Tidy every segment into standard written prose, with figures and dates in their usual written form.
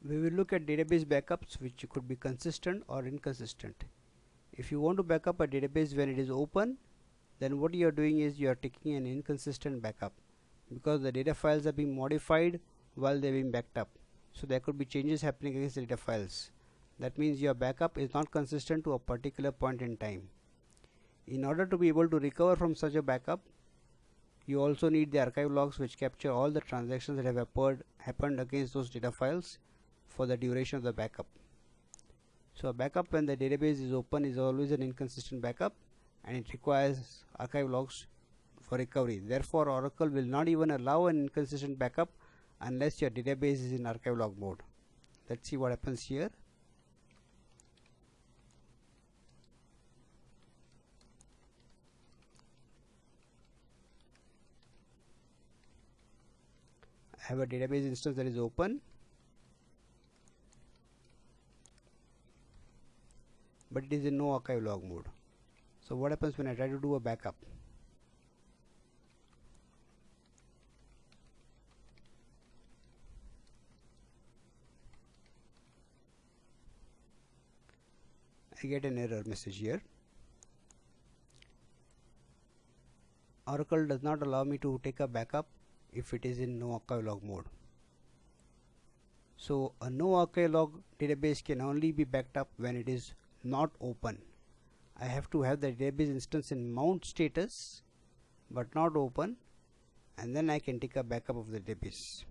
We will look at database backups which could be consistent or inconsistent. If you want to back up a database when it is open, then what you are doing is you are taking an inconsistent backup, because the data files are being modified while they are being backed up. So there could be changes happening against the data files. That means your backup is not consistent to a particular point in time. In order to be able to recover from such a backup, you also need the archive logs which capture all the transactions that have happened against those data files for the duration of the backup. So a backup when the database is open is always an inconsistent backup, and it requires archive logs for recovery. Therefore, Oracle will not even allow an inconsistent backup unless your database is in archive log mode. Let's see what happens here. I have a database instance that is open, but it is in no archive log mode. So what happens when I try to do a backup? I get an error message here. Oracle does not allow me to take a backup if it is in no archive log mode. So a no archive log database can only be backed up when it is not open. I have to have the database instance in mount status but not open, and then I can take a backup of the database.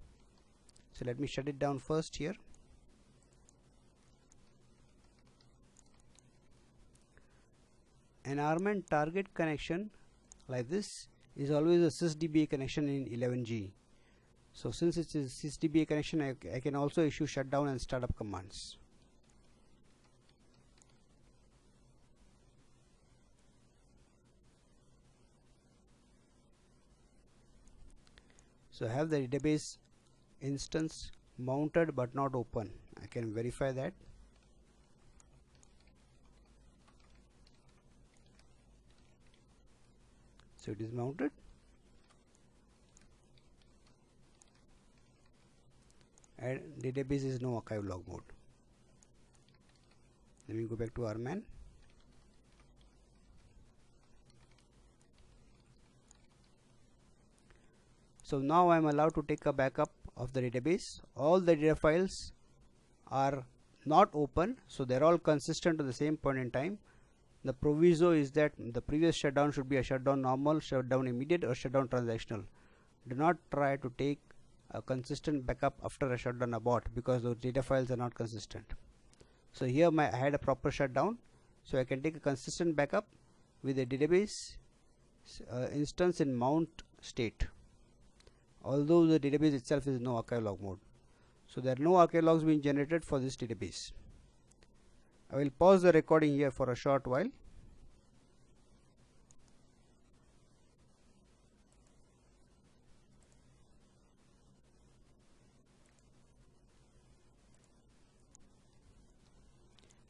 So let me shut it down first here. An ARM and target connection like this is always a sysdba connection in 11G. So since it is sysdba connection, I can also issue shutdown and startup commands. So I have the database instance mounted but not open. I can verify that. So it is mounted, and database is no archive log mode. Let me go back to RMAN. So now I am allowed to take a backup of the database. All the data files are not open, so they are all consistent to the same point in time. The proviso is that the previous shutdown should be a shutdown normal, shutdown immediate, or shutdown transactional. Do not try to take a consistent backup after a shutdown abort, because those data files are not consistent. So here I had a proper shutdown, so I can take a consistent backup with a database instance in mount state, although the database itself is no archive log mode. So there are no archive logs being generated for this database. I will pause the recording here for a short while.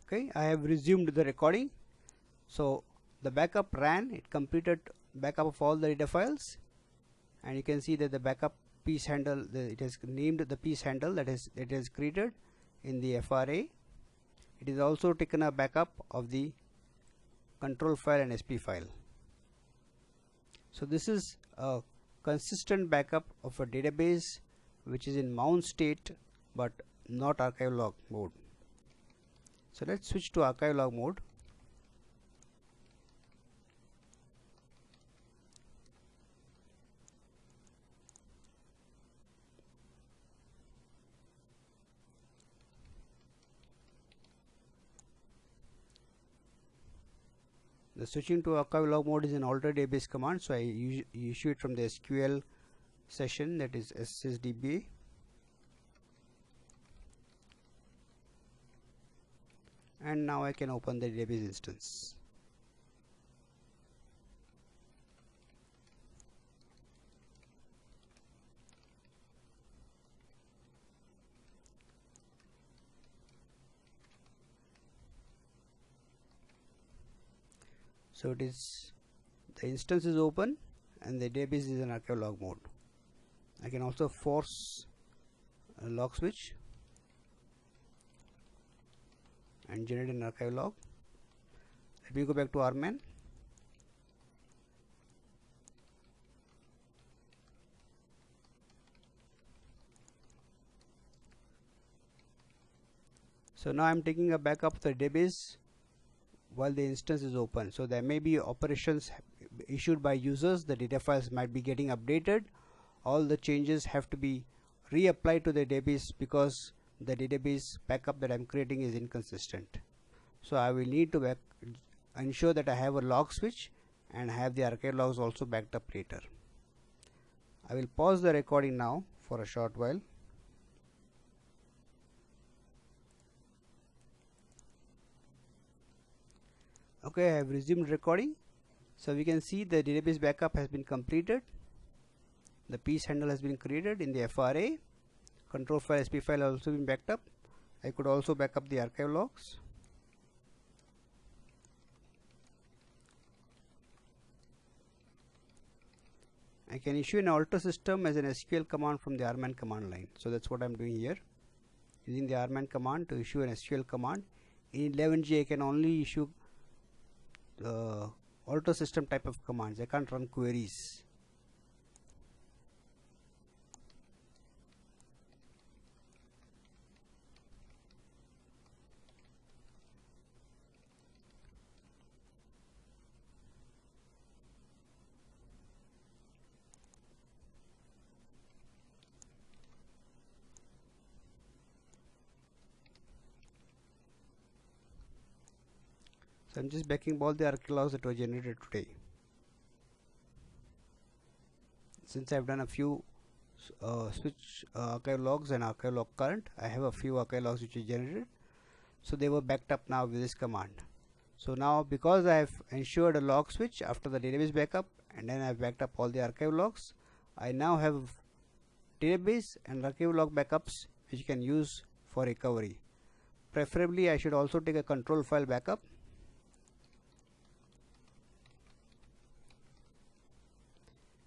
Okay, I have resumed the recording. So the backup ran, it completed backup of all the data files, and you can see that the backup piece handle, it has named the piece handle that it has created in the FRA. It is also taken a backup of the control file and SP file. So this is a consistent backup of a database which is in mount state but not archive log mode. So let's switch to archive log mode. The switching to archive log mode is an alter database command, so I issue it from the SQL session, that is sysdba. And now I can open the database instance. So it is, the instance is open and the database is in archive log mode. I can also force a log switch. and generate an archive log. Let me go back to RMan. So now I am taking a backup of the database while the instance is open. So there may be operations issued by users, the data files might be getting updated, all the changes have to be reapplied to the database because the database backup that I am creating is inconsistent. So I will need to ensure that I have a log switch and have the archive logs also backed up later. I will pause the recording now for a short while. Okay, I have resumed recording. So we can see the database backup has been completed. The piece handle has been created in the FRA. Control file SP file has also been backed up. I could also back up the archive logs. I can issue an alter system as an SQL command from the RMan command line. So that's what I'm doing here. Using the RMan command to issue an SQL command. In 11G I can only issue alter system type of commands. I can't run queries. So I'm just backing all the archive logs that were generated today. Since I've done a few switch archive logs and archive log current, I have a few archive logs which are generated. So they were backed up now with this command. So now because I have ensured a log switch after the database backup and then I have backed up all the archive logs, I now have database and archive log backups which you can use for recovery. Preferably I should also take a control file backup.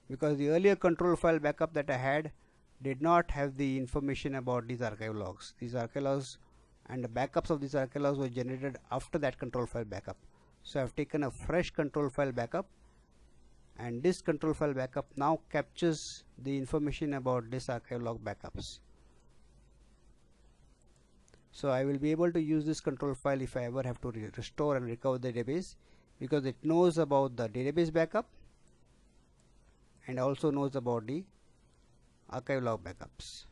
Because the earlier control file backup that I had did not have the information about these archive logs. These archive logs and the backups of these archive logs were generated after that control file backup. So I have taken a fresh control file backup, and this control file backup now captures the information about this archive log backups. So I will be able to use this control file if I ever have to restore and recover the database, because it knows about the database backup and also knows about the archive log backups.